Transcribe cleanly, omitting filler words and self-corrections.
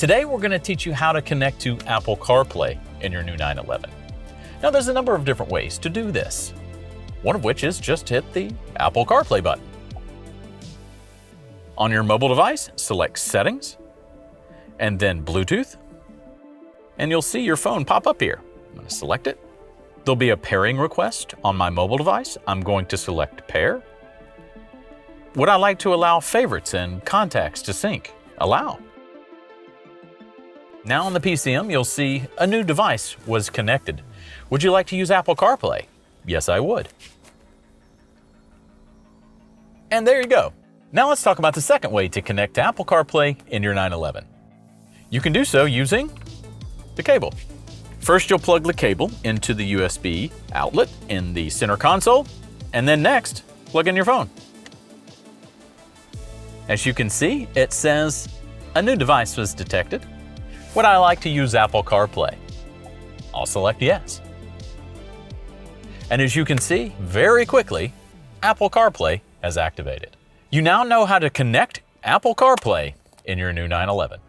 Today we're going to teach you how to connect to Apple CarPlay in your new 911. Now there's a number of different ways to do this, one of which is just hit the Apple CarPlay button. On your mobile device, select Settings, and then Bluetooth, and you'll see your phone pop up here. I'm going to select it. There'll be a pairing request on my mobile device. I'm going to select Pair. Would I like to allow favorites and contacts to sync? Allow. Now on the PCM, you'll see a new device was connected. Would you like to use Apple CarPlay? Yes, I would. And there you go. Now let's talk about the second way to connect to Apple CarPlay in your 911. You can do so using the cable. First, you'll plug the cable into the USB outlet in the center console, and then next, plug in your phone. As you can see, it says a new device was detected. Would I like to use Apple CarPlay? I'll select yes. And as you can see, very quickly, Apple CarPlay has activated. You now know how to connect Apple CarPlay in your new 911.